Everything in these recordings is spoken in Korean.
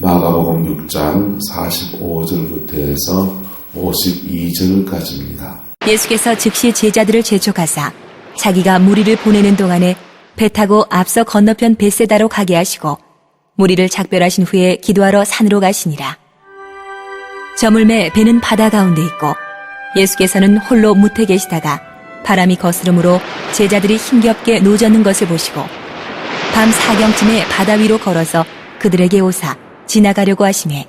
마가복음 6장 45절부터 해서 52절까지입니다. 예수께서 즉시 제자들을 재촉하사 자기가 무리를 보내는 동안에 배 타고 앞서 건너편 벳세다로 가게 하시고 무리를 작별하신 후에 기도하러 산으로 가시니라. 저물매 배는 바다 가운데 있고 예수께서는 홀로 무태 계시다가 바람이 거스름으로 제자들이 힘겹게 노젓는 것을 보시고 밤 4경쯤에 바다 위로 걸어서 그들에게 오사 지나가려고 하시매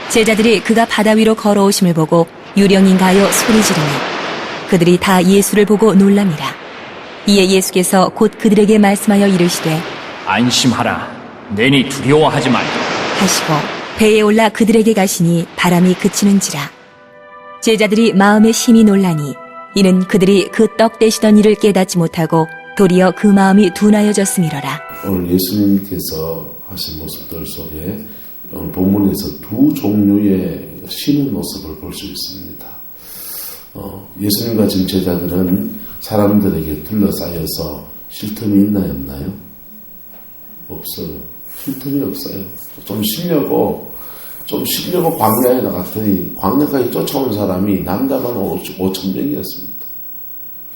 제자들이 그가 바다 위로 걸어오심을 보고 유령인가요 소리 지르니 그들이 다 예수를 보고 놀랍니다. 이에 예수께서 곧 그들에게 말씀하여 이르시되 안심하라. 내니 두려워하지 말라 하시고 배에 올라 그들에게 가시니 바람이 그치는지라. 제자들이 마음에 심히 놀라니 이는 그들이 그 떡 떼시던 일을 깨닫지 못하고 도리어 그 마음이 둔하여졌음이로라. 오늘 예수님께서 하신 모습들 속에 본문에서 두 종류의 쉬는 모습을 볼 수 있습니다. 예수님과 지금 제자들은 사람들에게 둘러싸여서 쉴 틈이 있나요, 없나요? 없어요. 쉴 틈이 없어요. 좀 쉬려고 광야에 나갔더니 광야까지 쫓아온 사람이 남자만 5,000명이었습니다.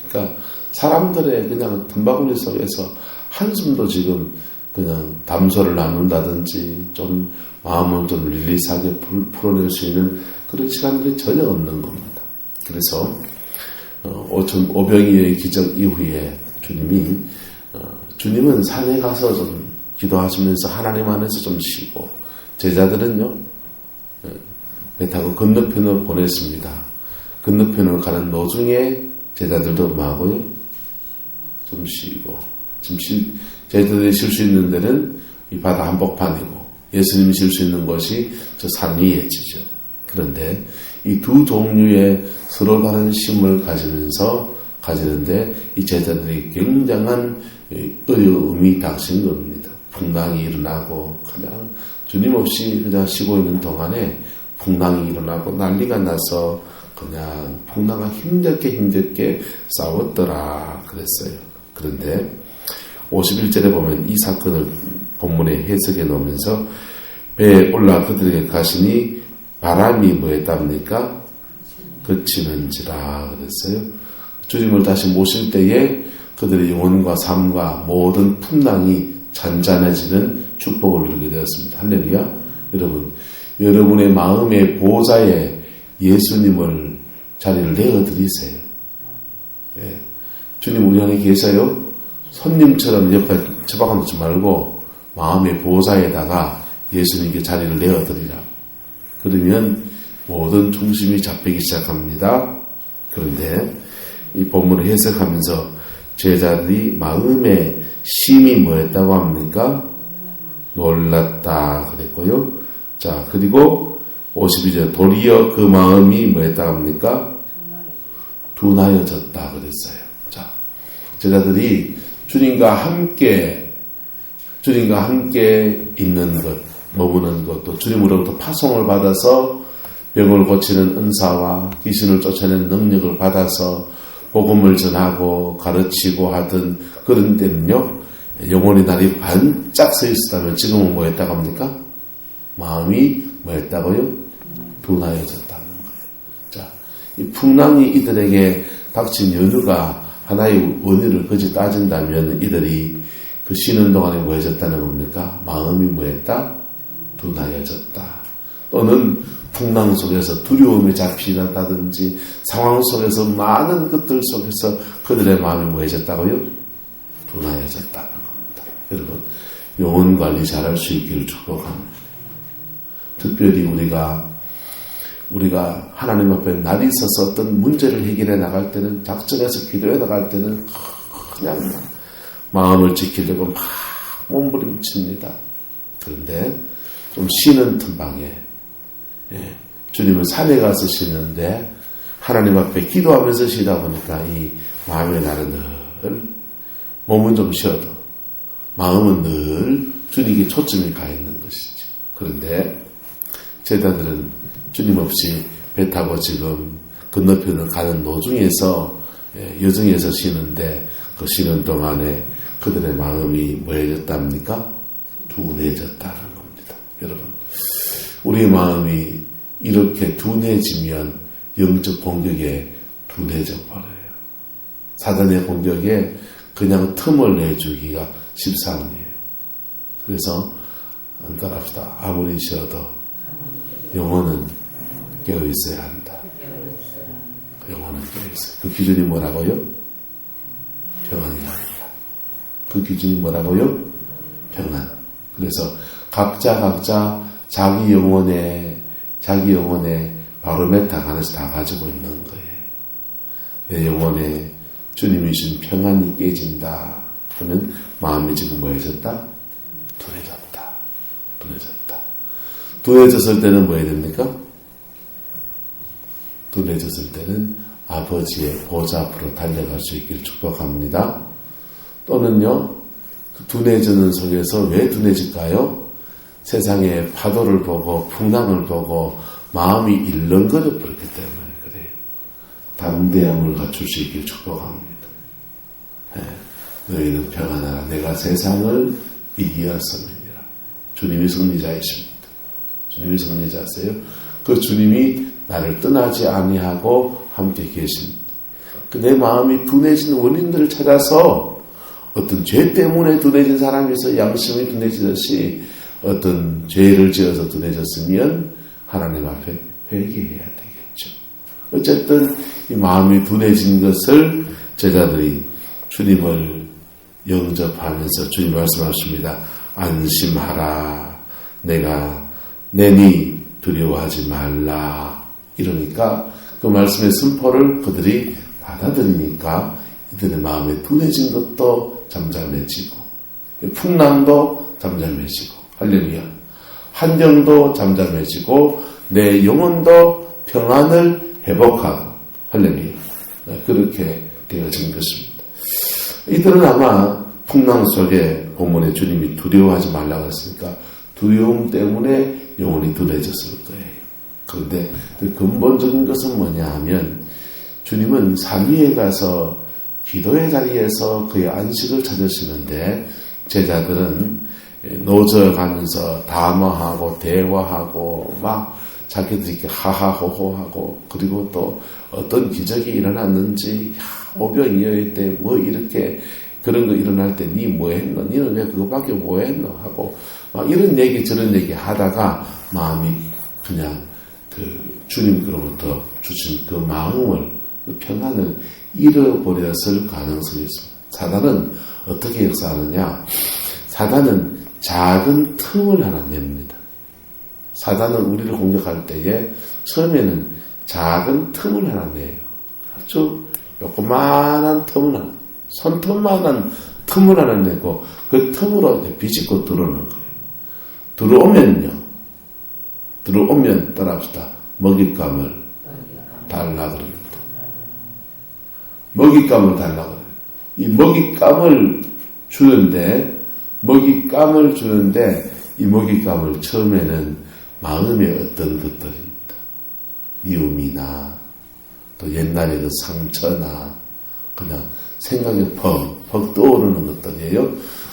그러니까 사람들의 그냥 틈바구니 속에서 한숨도 지금 그냥 담소를 나눈다든지 좀 마음을 좀 릴리스하게 풀어낼 수 있는 그런 시간들이 전혀 없는 겁니다. 그래서 500여의 기적 이후에 주님은 산에 가서 좀 기도하시면서 하나님 안에서 좀 쉬고 제자들은요 배 타고 건너편으로 보냈습니다. 건너편으로 가는 도중에 제자들도 뭐하고요? 좀 쉬고 지금 제자들이 쉴 수 있는 데는 이 바다 한복판이고 예수님이 쉴 수 있는 곳이 저 산 위에 지죠. 그런데 이 두 종류의 서로 다른 쉼을 가지는데 이 제자들이 굉장한 어려움이 닥친 겁니다. 풍랑이 일어나고 그냥 주님 없이 그냥 쉬고 있는 동안에 풍랑이 일어나고 난리가 나서 그냥 풍랑과 힘들게 싸웠더라 그랬어요. 그런데 51절에 보면 이 사건을 본문에 해석해 놓으면서 배에 올라 그들에게 가시니 바람이 뭐했답니까? 그치는지라 그랬어요. 주님을 다시 모실 때에 그들의 영혼과 삶과 모든 풍랑이 잔잔해지는 축복을 누리게 되었습니다. 할렐루야. 여러분의 마음의 보좌에 예수님을 자리를 내어드리세요. 예. 주님 우리 안에 계셔요. 손님처럼 옆에 처박아 놓지 말고 마음의 보좌에다가 예수님께 자리를 내어드리라. 그러면 모든 중심이 잡히기 시작합니다. 그런데 이 본문을 해석하면서 제자들이 마음의 심이 뭐였다고 합니까? 놀랐다 그랬고요. 자, 그리고 52절 도리어 그 마음이 뭐였다고 합니까? 둔하여졌다 그랬어요. 자, 제자들이 주님과 함께 있는 것, 머무는 것, 또 주님으로부터 파송을 받아서 병을 고치는 은사와 귀신을 쫓아내는 능력을 받아서 복음을 전하고 가르치고 하던 그런 때는요, 영혼의 날이 반짝 서 있었다면 지금은 뭐였다고 합니까? 마음이 뭐였다고요? 둔하여졌다는 거예요. 자, 이 풍랑이 이들에게 닥친 연유가 하나의 원인을 거지 따진다면 이들이 그 쉬는 동안에 뭐해졌다는 겁니까? 마음이 뭐했다? 둔하여졌다. 또는 풍랑 속에서 두려움에 잡히다든지 상황 속에서 많은 것들 속에서 그들의 마음이 뭐해졌다고요? 둔하여졌다는 겁니다. 여러분, 영혼 관리 잘할 수 있기를 축복합니다. 특별히 우리가 하나님 앞에 날이 있어서 어떤 문제를 해결해 나갈 때는, 작정해서 기도해 나갈 때는 그냥 마음을 지키려고 막 몸부림칩니다. 그런데 좀 쉬는 틈방에 주님은 산에 가서 쉬는데 하나님 앞에 기도하면서 쉬다 보니까 이 마음의 날은 늘 몸은 좀 쉬어도 마음은 늘 주님께 초점이 가 있는 것이죠. 그런데 제자들은 주님 없이 배 타고 지금 건너편을 가는 도중에서 여정에서 쉬는데 그 쉬는 동안에 그들의 마음이 뭐해졌답니까? 둔해졌다는 겁니다. 여러분, 우리의 마음이 이렇게 둔해지면 영적 공격에 둔해져 버려요. 사단의 공격에 그냥 틈을 내주기가 십상이에요. 그래서 안 따라합시다. 아무리 쉬어도 영혼은 깨어 있어야 한다. 영혼은 깨어 있어요. 그 기준이 뭐라고요? 평안이 아니다. 그 기준이 뭐라고요? 평안. 그래서 각자 자기 영혼에 바로메타 하나씩 다 가지고 있는 거예요. 내 영혼에 주님이 주신 평안이 깨진다 하면 마음이 지금 뭐해졌다? 둔해졌다. 둔해졌을 때는 뭐 해야 됩니까? 둔해졌을 때는 아버지의 보좌 앞으로 달려갈 수 있기를 축복합니다. 또는요, 그 둔해지는 속에서 왜 둔해질까요? 세상의 파도를 보고 풍랑을 보고 마음이 일렁거려 버렸기 때문에 그래요. 담대함을 갖출 수 있기를 축복합니다. 네. 너희는 평안하라. 내가 세상을 이기었음이니라. 주님이 승리자이십니다. 주님이 승리자세요. 그 주님이 나를 떠나지 아니하고 함께 계십니다. 내 마음이 둔해진 원인들을 찾아서 어떤 죄 때문에 둔해진 사람이 있어 양심이 둔해지듯이 어떤 죄를 지어서 둔해졌으면 하나님 앞에 회개해야 되겠죠. 어쨌든 이 마음이 둔해진 것을 제자들이 주님을 영접하면서 주님 말씀하십니다. 안심하라. 내니 두려워하지 말라. 이러니까 그 말씀의 선포를 그들이 받아들이니까 이들의 마음에 둔해진 것도 잠잠해지고 풍랑도 잠잠해지고 할렐루야. 환경도 잠잠해지고 내 영혼도 평안을 회복하고 할렐루야. 그렇게 되어진 것입니다. 이들은 아마 풍랑 속에 본문에 주님이 두려워하지 말라고 했으니까 두려움 때문에 영혼이 둔해졌을 거예요. 그런데 그 근본적인 것은 뭐냐 하면 주님은 산 위에 가서 기도의 자리에서 그의 안식을 찾으시는데 제자들은 노저가면서 담화하고 대화하고 막 자기들이 이렇게 하하호호하고 그리고 또 어떤 기적이 일어났는지 오병이어일 때 뭐 이렇게 그런 거 일어날 때 니 뭐 했노? 니는 왜 그거밖에 뭐 했노? 하고 막 이런 얘기 저런 얘기 하다가 마음이 그냥 그 주님으로부터 주신 그 마음을 그 평안을 잃어버렸을 가능성이 있습니다. 사단은 어떻게 역사하느냐? 사단은 작은 틈을 하나 냅니다. 사단은 우리를 공격할 때에 처음에는 작은 틈을 하나 내요. 아주 요만한 틈을 하나, 손톱만한 틈을 하나 내고 그 틈으로 이제 비집고 들어오는 거예요. 들어오면 따라합시다. 먹잇감을 달라 그럽니다. 먹잇감을 달라 그래요. 이 먹잇감을 주는데 이 먹잇감을 처음에는 마음의 어떤 것들입니다. 미움이나 또 옛날의 그 상처나 그냥 생각에 퍽 떠오르는 것들이에요.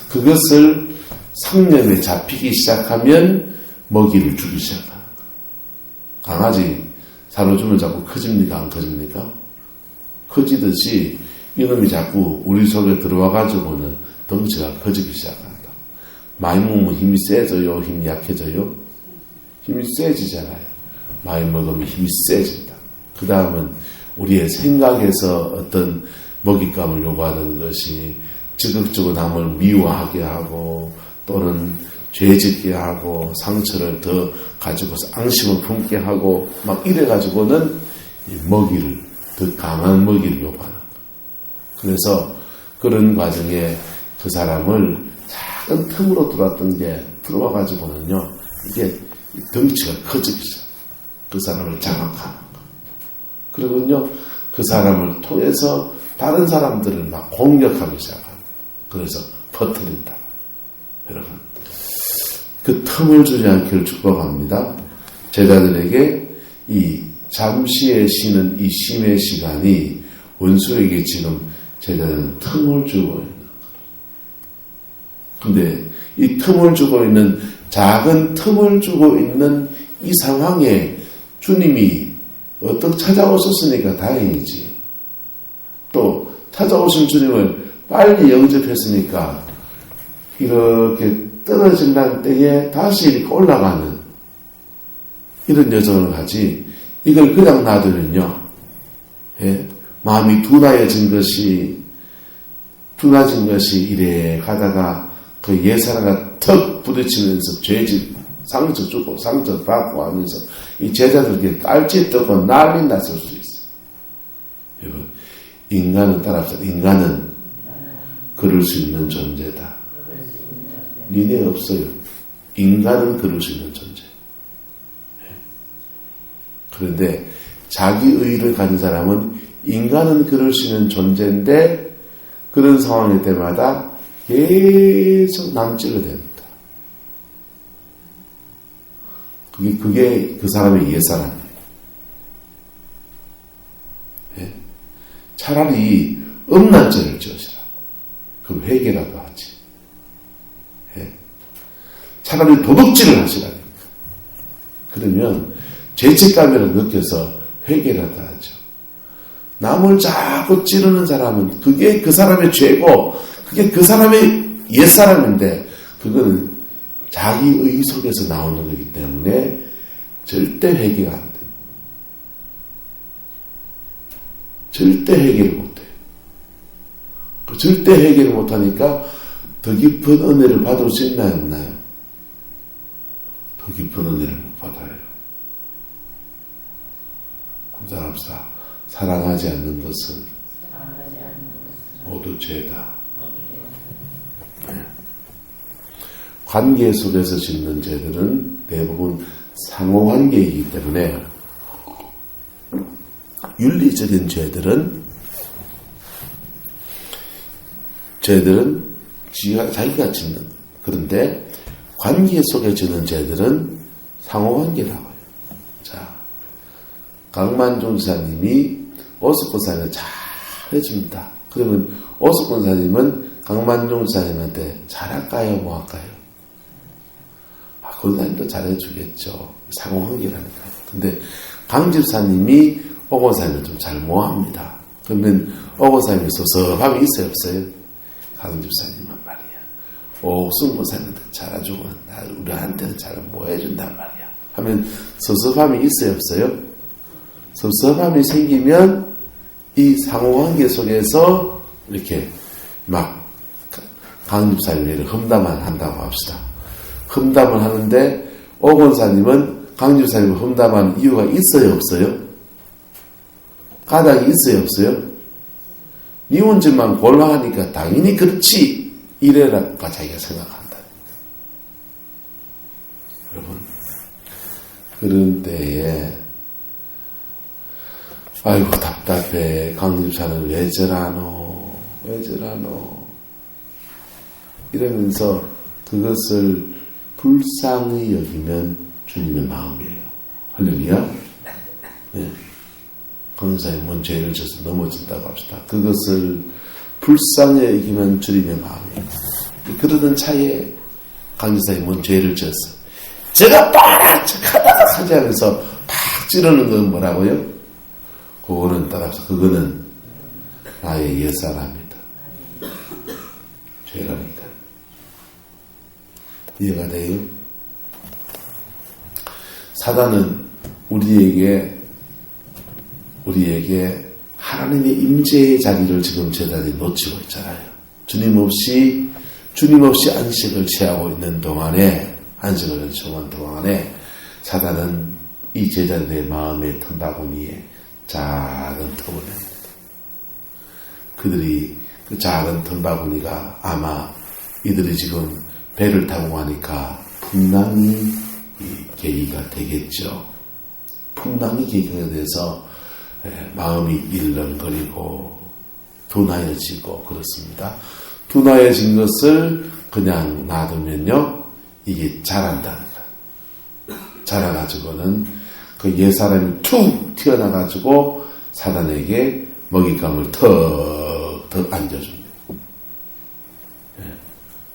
그것을 상념에 잡히기 시작하면 먹이를 주기 시작합니다. 강아지 사료주면 자꾸 커집니까? 안 커집니까? 커지듯이 이놈이 자꾸 우리 속에 들어와가지고는 덩치가 커지기 시작한다. 많이 먹으면 힘이 세져요? 힘이 약해져요? 힘이 세지잖아요. 많이 먹으면 힘이 세진다. 그 다음은 우리의 생각에서 어떤 먹잇감을 요구하는 것이 적극적으로 남을 미워하게 하고 또는 죄짓게 하고 상처를 더 가지고서 앙심을 품게 하고 막 이래가지고는 먹이를 더 강한 먹이를 요구하는 거예요. 그래서 그런 과정에 그 사람을 작은 틈으로 들어왔던 게 들어와가지고는요 이게 덩치가 커지기 시작. 그 사람을 장악하는 거. 그리고요 그 사람을 통해서 다른 사람들을 막 공격하기 시작합니다. 그래서 퍼뜨린다. 여러분 그 틈을 주지 않기를 축복합니다. 제자들에게 이 잠시에 쉬는 이 쉼의 시간이 원수에게 지금 제자들은 틈을 주고 있는 거예요. 근데 이 틈을 주고 있는 작은 틈을 주고 있는 이 상황에 주님이 어떻게 찾아오셨으니까 다행이지. 또 찾아오신 주님을 빨리 영접했으니까 이렇게 떨어진다는 때에 다시 이렇게 올라가는 이런 여정을 하지. 이걸 그냥 놔두면요, 예? 마음이 둔해진 것이 이래 가다가 그 옛사람과 턱 부딪히면서 죄짓 상처 주고 상처 받고 하면서 이 제자들에게 깔짓 떠고 난리 났을 수 있어. 여러분, 인간은 따라서 인간은 그럴 수 있는 존재다. 니네 없어요. 인간은 그럴 수 있는 존재. 그런데 자기 의를 가진 사람은 인간은 그럴 수 있는 존재인데 그런 상황일 때마다 계속 남짓을 됩니다. 그게 그 사람의 옛사람이에요. 예? 차라리 음란죄를 지으시라. 그럼 회개라도 하지. 예? 차라리 도둑질을 하시라니까. 그러면 죄책감을 느껴서 회개라도 하죠. 남을 자꾸 찌르는 사람은 그게 그 사람의 죄고 그게 그 사람의 옛사람인데 그거는 자기 의 속에서 나오는 거기 때문에 절대 회개가 안 돼. 절대 회개를 못 해. 절대 회개를 못 하니까 더 깊은 은혜를 받을 수 있나요, 없나요? 더 깊은 은혜를 못 받아요. 한잔 합시다. 사랑하지 않는 것은 모두 죄다. 관계 속에서 짓는 죄들은 대부분 상호관계이기 때문에 윤리적인 죄들은 자기가 짓는 거예요. 그런데 관계 속에 짓는 죄들은 상호관계라고 해요. 자, 강만종 지사님이 오숙권사님을 잘 해줍니다. 그러면 오숙권사님은 강만종 지사님한테 잘할까요? 뭐 할까요? 권사님도 잘해주겠죠. 상호관계라니까요. 근데 강집사님이 오권사님을 좀 잘 모합니다. 그러면 오권사님이 섭섭함이 있어요, 없어요? 강집사님은 말이야. 오승권사님한테 잘해주고 우리한테는 잘 모해준단 말이야. 하면 섭섭함이 있어요, 없어요? 섭섭함이 생기면 이 상호관계 속에서 이렇게 막 강집사님을 험담을 한다고 합시다. 험담을 하는데 오권사님은 강집사님을 험담하는 이유가 있어요, 없어요? 까닭이 있어요, 없어요? 니 혼자만 곤란하니까 당연히 그렇지 이래라가 자기가 생각한다. 여러분, 그런 때에 아이고 답답해. 강집사는 왜 저라노 이러면서 그것을 불쌍히 여기면 주님의 마음이에요. 할렐루야. 네. 강사님은 죄를 져서 넘어진다고 합시다. 그것을 불쌍히 여기면 주님의 마음이에요. 그러던 차에 강사님은 죄를 졌어. 제가 봐라! 하다가 하지 하면서 팍 찌르는 건 뭐라고요? 그거는 따라서 그거는 나의 옛사람이다. 죄라니까. 이해가 돼요? 사단은 우리에게 하나님의 임재의 자리를 지금 제자들이 놓치고 있잖아요. 주님 없이 안식을 취하고 있는 동안에, 안식을 취하는 동안에 사단은 이 제자들의 마음의 틈바구니에 작은 틈을 냅니다. 그들이 그 작은 틈바구니가 아마 이들이 지금 배를 타고 가니까 풍랑이 계기가 되겠죠. 풍랑이 계기가 돼서 마음이 일렁거리고 둔하여지고 그렇습니다. 둔하여진 것을 그냥 놔두면요, 이게 자란다는 거예요. 자라가지고는 그 옛사람이 툭 튀어나가지고 사단에게 먹잇감을 턱 안겨줍니다.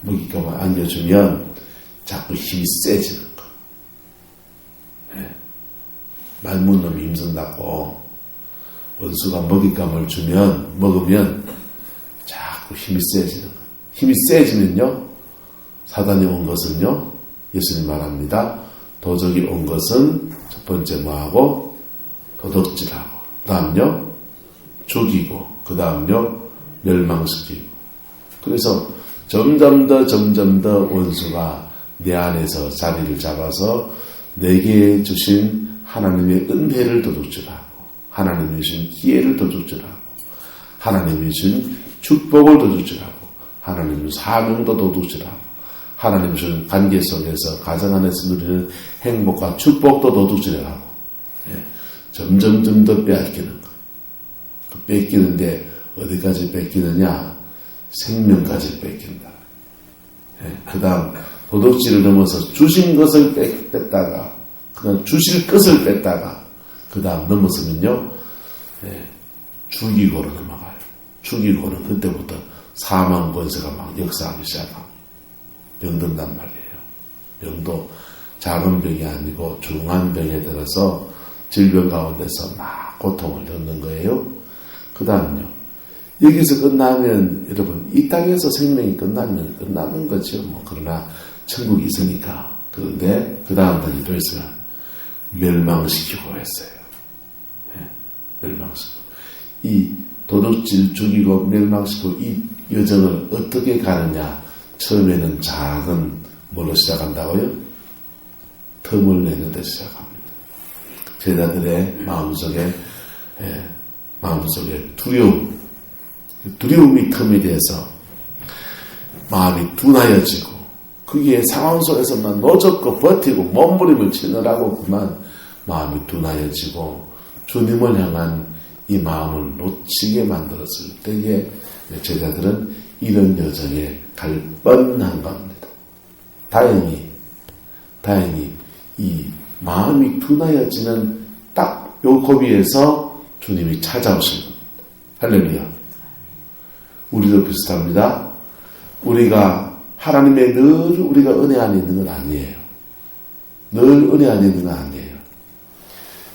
먹잇감을 안겨주면 자꾸 자꾸 힘이 세지는 거. 말 묻는 놈이 힘쓴다고 원수가 먹잇감을 먹으면 자꾸 힘이 세지는 거예요. 힘이 세지면요, 사단이 온 것은요, 예수님 말합니다. 도적이 온 것은 첫 번째 뭐하고? 도둑질하고, 그 다음요, 죽이고, 그 다음요, 멸망시키고. 그래서 점점 더 원수가 내 안에서 자리를 잡아서 내게 주신 하나님의 은혜를 도둑질하고, 하나님이 주신 기회를 도둑질하고, 하나님이 주신 축복을 도둑질하고, 하나님의 사명도 도둑질하고, 하나님이 주신 관계 속에서 가정 안에서 누리는 행복과 축복도 도둑질하고, 점점 더 빼앗기는 거. 뺏기는데 어디까지 뺏기느냐? 생명까지 뺏긴다. 그 다음 도둑질을 넘어서 주신 것을 뺐다가, 그다음 주실 것을 뺐다가, 그 다음 넘어서면요, 죽이고로 넘어가요. 죽이고는 그때부터 사망 권세가 막 역사하기 시작하고 병든단 말이에요. 병도 작은 병이 아니고 중한 병에 들어서 질병 가운데서 막 고통을 겪는 거예요. 그 다음요, 여기서 끝나면 여러분 이 땅에서 생명이 끝나면 끝나는 거죠. 그러나 천국이 있으니까. 그런데 그 다음 단계도 있으면 멸망시키고 했어요. 멸망시키고. 이 도둑질 죽이고 멸망시키고 이 여정을 어떻게 가느냐? 처음에는 작은 뭘로 시작한다고요? 틈을 내는 데 시작합니다. 제자들의 마음속에 두려움이 틈이 돼서 마음이 둔하여지고, 거기에 상황 속에서만 노젓고 버티고 몸부림을 치느라고 그만 마음이 둔하여지고 주님을 향한 이 마음을 놓치게 만들었을 때에 제자들은 이런 여정에 갈 뻔한 겁니다. 다행히 이 마음이 둔하여지는 딱 요 고비에서 주님이 찾아오신 겁니다. 할렐루야. 우리도 비슷합니다. 우리가 하나님의 늘 우리가 은혜 안에 있는 건 아니에요. 늘 은혜 안에 있는 건 아니에요.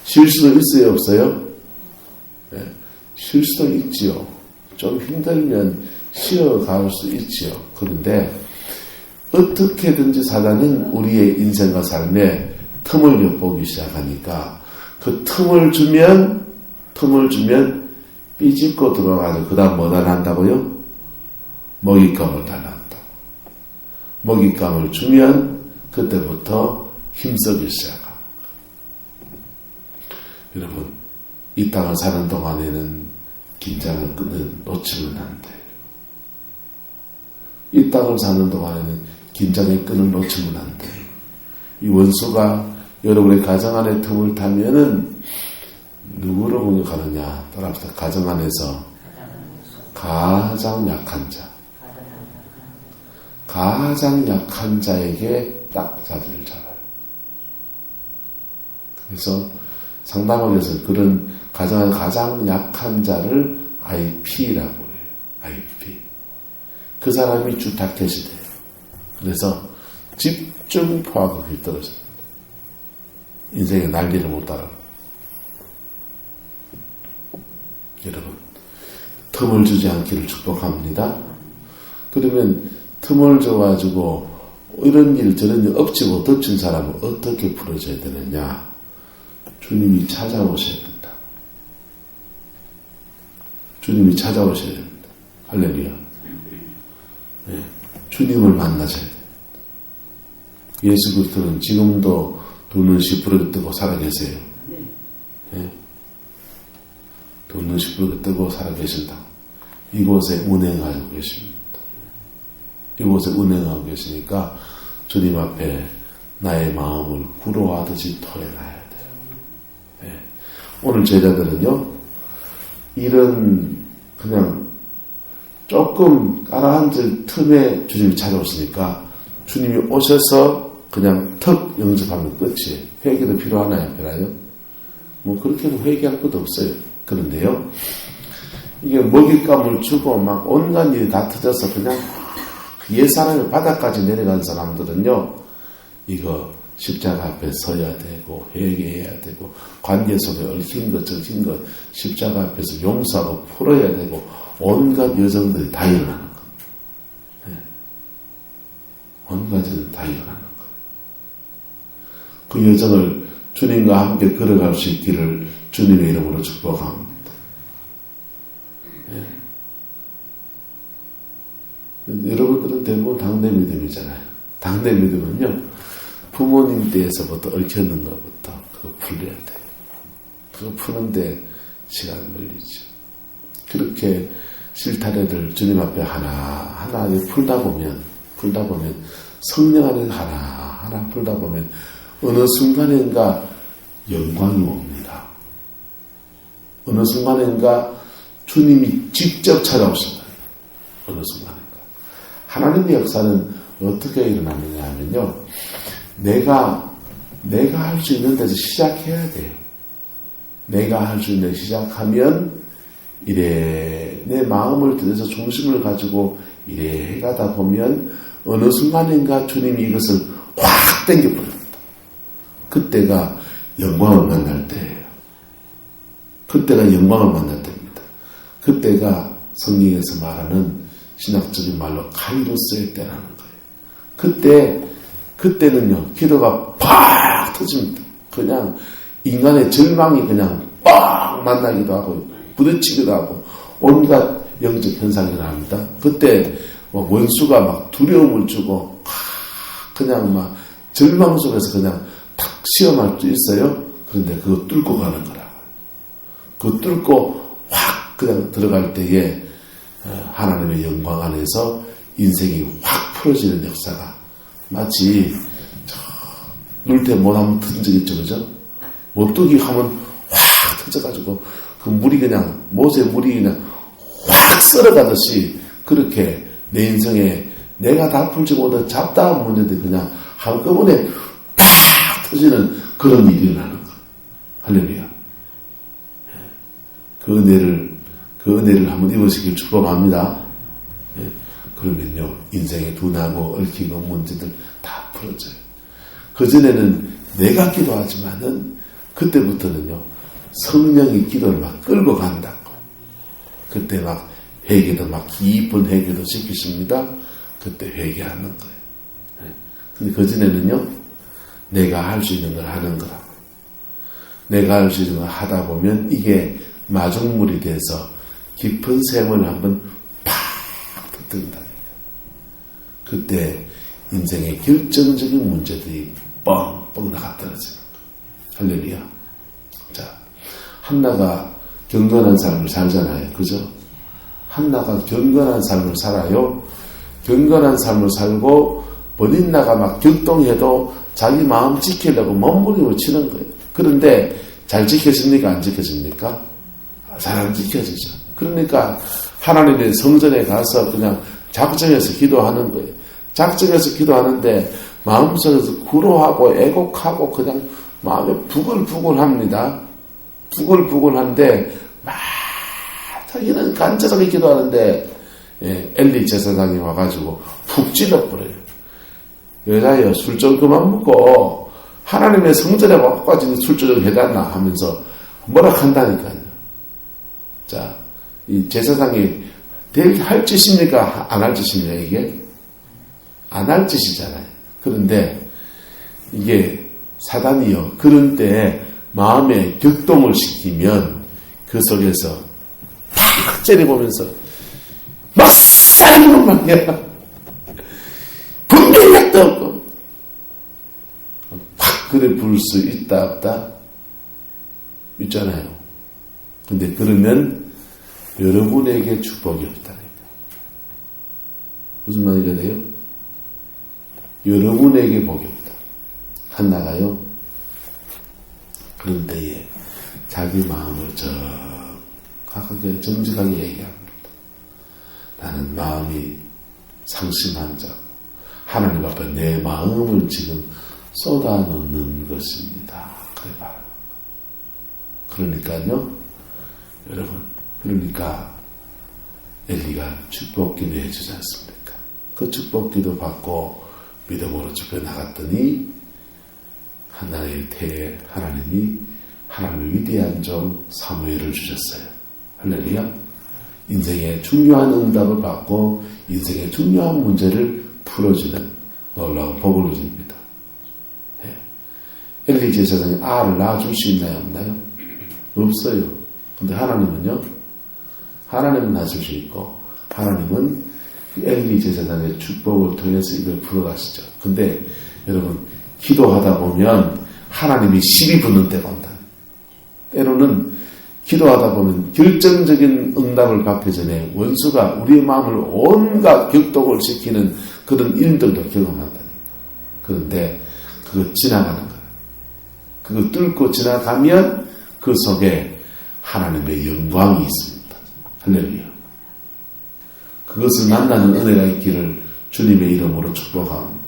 쉴 수도 있어요, 없어요? 네, 쉴 수도 있지요. 좀 힘들면 쉬어갈 수 있지요. 그런데 어떻게든지 사단은 우리의 인생과 삶에 틈을 엿보기 시작하니까 그 틈을 주면 삐집고 들어가서 그 다음 뭐 달란다고요? 먹잇감을 달란다. 먹잇감을 주면 그때부터 힘쓰기 시작합니다. 여러분, 이 땅을 사는 동안에는 긴장을 놓치면 안 돼요. 이 땅을 사는 동안에는 긴장의 끈을 놓치면 안 돼요. 이 원수가 여러분의 가정 안에 틈을 타면은 누구를 공격하느냐? 따라합시다. 가정 안에서 가장 약한 자. 가장 약한 자에게 딱 자리를 잡아요. 그래서 상담학에서 그런 가정 안에 가장 약한 자를 IP라고 해요. IP. 그 사람이 주 타켓이 돼요. 그래서 집중 포화가 떨어집니다. 인생의 난리를 못 따라. 여러분, 틈을 주지 않기를 축복합니다. 그러면 틈을 줘가지고 이런 일 저런 일 엎치고 덮친 사람을 어떻게 풀어줘야 되느냐? 주님이 찾아오셔야 된다. 주님이 찾아오셔야 됩니다. 할렐루야. 네, 주님을 만나셔야 됩니다. 예수 그리스도는 지금도 두 눈 시부르게 뜨고 살아계세요. 네. 두 눈 시부르게 뜨고 살아계신다. 이곳에 운행하고 계십니다. 이곳에 운행하고 계시니까 주님 앞에 나의 마음을 구로하듯이 토해놔야 돼요. 네. 오늘 제자들은요, 이런 그냥 조금 깔아앉을 틈에 주님이 찾아오시니까 주님이 오셔서 그냥 턱 영접하면 끝이에요. 회개도 필요하나요? 필요해요? 뭐 그렇게는 회개할 것도 없어요. 그런데요, 이게 먹잇감을 주고 막 온갖 일이 다 터져서 그냥 옛사람의 바닥까지 내려간 사람들은요, 이거 십자가 앞에 서야 되고 회개해야 되고 관계 속에 얽힌 것 적힌 것 십자가 앞에서 용서하고 풀어야 되고 온갖 여정들이 다 일어나는 거. 네. 온갖 여정들이 다 일어나는 거. 그 여정을 주님과 함께 걸어갈 수 있기를 주님의 이름으로 축복합니다. 네. 여러분들은 대부분 당대 믿음이잖아요. 당대 믿음은요, 부모님 때에서부터 얽혔는 것부터 그거 풀려야 돼요. 그거 푸는데 시간 걸리죠. 그렇게 실타래를 주님 앞에 하나 풀다 보면 성령 안에 하나 풀다 보면 어느 순간인가 영광이 옵니다. 어느 순간인가 주님이 직접 찾아오신다. 어느 순간인가. 하나님의 역사는 어떻게 일어나느냐 하면요. 내가 할 수 있는 데서 시작해야 돼요. 내가 할 수 있는 데 시작하면 이래 내 마음을 들여서 중심을 가지고 이래 가다 보면 어느 순간인가 주님이 이것을 확 당겨버립니다. 그때가 영광을 만날 때예요. 그때가 영광을 만날 때입니다. 그때가 성경에서 말하는 신학적인 말로 카이로스의 때라는 거예요. 그때는요, 기도가 팍 터집니다. 그냥 인간의 절망이 그냥 빡 만나기도 하고, 부딪히기도 하고, 온갖 영적 현상이 일어납니다. 그때 원수가 막 두려움을 주고, 그냥 막 절망 속에서 그냥 탁 시험할 수 있어요. 그런데 그거 뚫고 가는 거라. 그거 뚫고 확 그냥 들어갈 때에 하나님의 영광 안에서 인생이 확 풀어지는 역사가 마치 물태 못하면 터진 적 있죠, 그죠? 못두기 하면 확 터져가지고 그 물이 그냥 못에 물이 그냥 확 썰어가듯이 그렇게 내 인생에 내가 다 풀지 못한 잡다한 문제들이 그냥 한꺼번에 팍 터지는 그런 일이 일어나는 거. 할렐루야. 그 은혜를 한번 입으시길 축복합니다. 그러면요, 인생에 둔하고 얽히고 문제들 다 풀어져요. 그전에는 내가 기도하지만은, 그때부터는요, 성령이 기도를 막 끌고 간다고. 그때 막 회개도 막 깊은 회개도 시키십니다. 그때 회개하는 거예요. 근데 그전에는요, 내가 할 수 있는 걸 하는 거라고. 내가 할 수 있는 걸 하다 보면 이게 마중물이 돼서 깊은 샘을 한번 팍 터뜨린다. 그때 인생의 결정적인 문제들이 뻥뻥 나가 떨어지는 거예요. 할렐루야. 자, 한나가 경건한 삶을 살잖아요. 그죠? 한나가 경건한 삶을 살아요. 경건한 삶을 살고 버린나가 막 격동해도 자기 마음 지키려고 몸부림을 치는 거예요. 그런데 잘 지켜집니까? 안 지켜집니까? 잘 안 지켜지죠. 그러니까 하나님의 성전에 가서 그냥 작정해서 기도하는 거예요. 작정해서 기도하는데 마음속에서 구로하고 애곡하고 그냥 마음에 부글부글합니다. 부글부글한데 막 자기는 간절하게 기도하는데 엘리 제사장이 와가지고 푹 찔러버려요. 여자여 술 좀 그만 먹고 하나님의 성전에 와까지 술 좀 해달라 하면서 뭐라 한다니까요. 자, 이 제사장이 할 짓입니까? 안 할 짓입니까? 이게? 안 할 짓이잖아요. 그런데 이게 사단이요. 그런 때 마음에 격동을 시키면 그 속에서 팍 째려보면서 막 싸는 것만 해요. 분별력도 없고 팍 그래 부를 수 있다 없다? 있잖아요. 근데 그러면 여러분에게 축복이 없다니까. 무슨 말이가 돼요? 여러분에게 복이 없다. 한나가요. 그런 때에 자기 마음을 정확하게 정직하게 얘기합니다. 나는 마음이 상심한 자, 하나님 앞에 내 마음을 지금 쏟아놓는 것입니다. 그래 말합니다. 그러니까요, 여러분, 그러니까 엘리가 축복기도 해주지 않습니까? 그 축복기도 받고 믿음으로 집에 나갔더니 하나의 태에 하나님이 하나님의 위대한 종 사무엘을 주셨어요. 할렐루야. 인생의 중요한 응답을 받고 인생의 중요한 문제를 풀어주는 놀라운 복을 누립니다. 엘리 제사장이 알을 낳아줄 수 있나요? 없나요? 없어요. 근데 하나님은요? 하나님은 낳아줄 수 있고 하나님은 엘리 제사장의 축복을 통해서 이걸 풀어가시죠. 근데 여러분 기도하다 보면 하나님이 시비 붙는 때가 온다. 때로는 기도하다 보면 결정적인 응답을 받기 전에 원수가 우리의 마음을 온갖 격동을 시키는 그런 일들도 경험한다니까. 그런데 그거 지나가는 거예요. 그거 뚫고 지나가면 그 속에 하나님의 영광이 있습니다. 할렐루야. 그것을 만나는 은혜가 있기를 주님의 이름으로 축복합니다.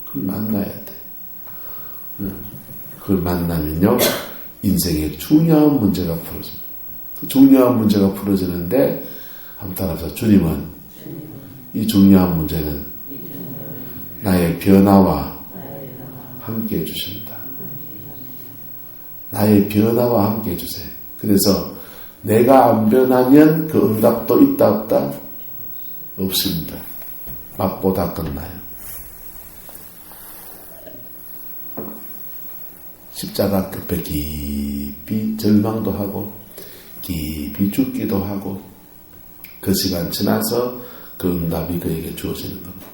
그걸 만나야 돼. 그걸 만나면요 인생의 중요한 문제가 풀어집니다. 그 중요한 문제가 풀어지는데 한번 따라서 주님은 이 중요한 문제는 나의 변화와 함께 해주십니다. 나의 변화와 함께 해주세요. 그래서 내가 안 변하면 그 응답도 있다 없다? 없습니다. 맛보다 끝나요. 십자가 끝에 깊이 절망도 하고 깊이 죽기도 하고 그 시간 지나서 그 응답이 그에게 주어지는 겁니다.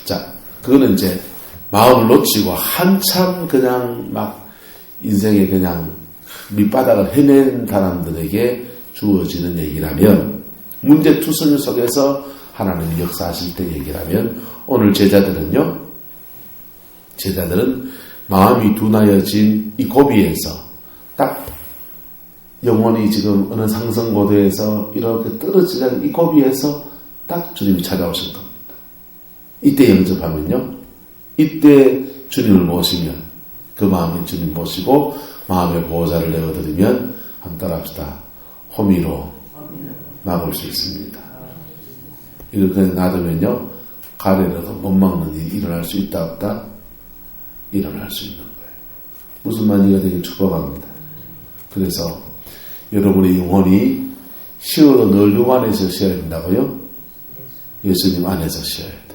자, 그거는 이제 마음을 놓치고 한참 그냥 막 인생에 그냥 밑바닥을 헤맨 사람들에게 주어지는 얘기라면 문제투성 속에서 하나님이 역사하실 때 얘기라면 오늘 제자들은 마음이 둔하여진 이 고비에서 딱 영혼이 지금 어느 상승고도에서 이렇게 떨어지는 이 고비에서 딱 주님이 찾아오신 겁니다. 이때 영접하면요. 이때 주님을 모시면 그 마음에 주님 모시고 마음의 보호자를 내어드리면 한번 따라합시다. 호미로 막을 수 있습니다. 이걸 그냥 놔두면요. 가래라도 못 막는 일이 일어날 수 있다 없다? 일어날 수 있는 거예요. 무슨 말이가 되길 축복합니다. 그래서 여러분의 영혼이 쉬어도 늘 요 안에서 쉬어야 된다고요? 예수님 안에서 쉬어야 돼.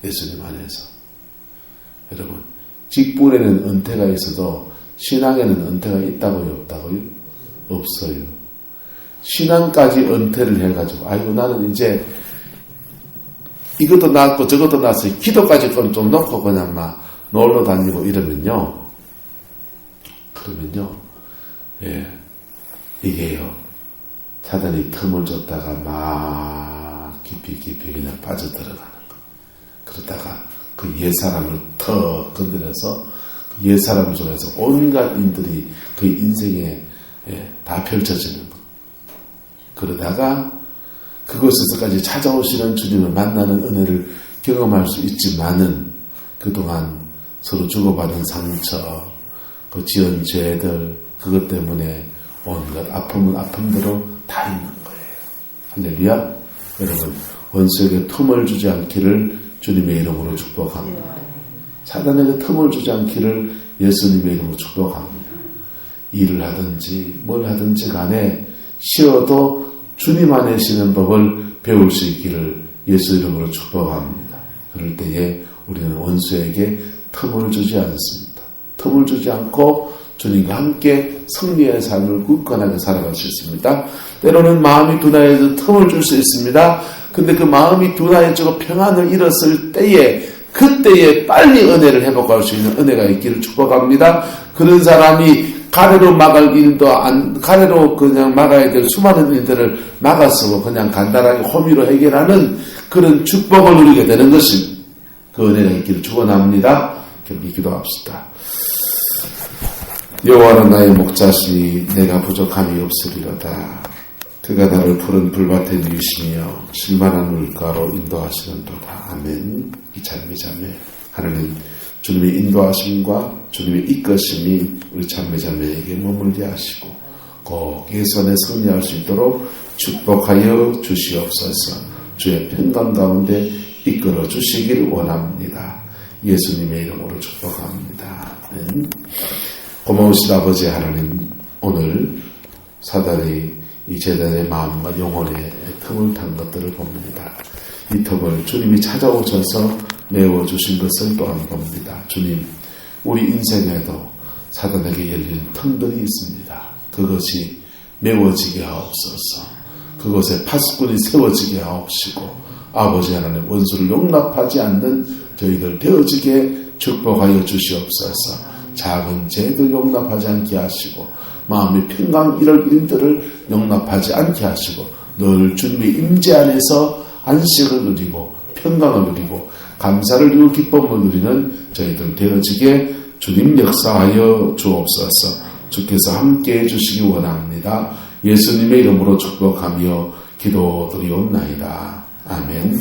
예수님 안에서. 여러분 직분에는 은퇴가 있어도 신앙에는 은퇴가 있다고요? 없다고요? 없어요. 신앙까지 은퇴를 해가지고 아이고 나는 이제 이것도 낳았고 저것도 낳았어요. 기도까지 좀 놓고 그냥 막 놀러 다니고 이러면요. 그러면요. 예. 이게요. 사단이 틈을 줬다가 막 깊이 그냥 빠져들어가는 거. 그러다가 그 옛사람을 더 건드려서 그 옛사람 속에서 온갖 인들이 그 인생에 다 펼쳐지는 거. 그러다가 그곳에서까지 찾아오시는 주님을 만나는 은혜를 경험할 수 있지만은 그동안 서로 주고받은 상처, 그 지은 죄들, 그것 때문에 온갖 아픔은 아픔대로 다 있는 거예요. 할렐루야. 여러분, 원수에게 틈을 주지 않기를 주님의 이름으로 축복합니다. 사단에게 틈을 주지 않기를 예수님의 이름으로 축복합니다. 일을 하든지 뭘 하든지 간에 쉬어도 주님 안에 쉬는 법을 배울 수 있기를 예수 이름으로 축복합니다. 그럴 때에 우리는 원수에게 틈을 주지 않습니다. 틈을 주지 않고 주님과 함께 승리의 삶을 굳건하게 살아갈 수 있습니다. 때로는 마음이 둔하여져 틈을 줄 수 있습니다. 근데 그 마음이 둔하여지고 평안을 잃었을 때에 그때에 빨리 은혜를 회복할 수 있는 은혜가 있기를 축복합니다. 그런 사람이 가래로 막을 일도 가래로 그냥 막아야 될 수많은 일들을 막아서고 그냥 간단하게 호미로 해결하는 그런 축복을 누리게 되는 것입니다. 그 은혜가 있기를 축원합니다. 경기 기도합시다. 여호와는 나의 목자시니 내가 부족함이 없으리로다. 그가 나를 푸른 불밭에 누이시며 실만한 물가로 인도하시는도다. 아멘. 이 찬미자매 하나님 주님의 인도하심과 주님의 이끄심이 우리 찬미자매에게 머물게 하시고 꼭 예선에 승리할 수 있도록 축복하여 주시옵소서. 주의 평강 가운데 이끌어 주시기를 원합니다. 예수님의 이름으로 축복합니다. 고마우신 아버지 하나님, 오늘 사단이 이 제자의 마음과 영혼의 틈을 탄 것들을 봅니다. 이 틈을 주님이 찾아오셔서 메워주신 것을 또한 봅니다. 주님, 우리 인생에도 사단에게 열린 틈들이 있습니다. 그것이 메워지게 하옵소서. 그것에 파수꾼이 세워지게 하옵시고, 아버지 하나님, 원수를 용납하지 않는 저희들 되어지게 축복하여 주시옵소서. 작은 죄들 용납하지 않게 하시고, 마음의 평강 이럴 일들을 용납하지 않게 하시고, 늘 주님의 임재 안에서 안식을 누리고 평강을 누리고 감사를 누리고 기쁨을 누리는 저희들 되어지게 주님 역사하여 주옵소서. 주께서 함께해 주시기 원합니다. 예수님의 이름으로 축복하며 기도드리옵나이다. 아멘.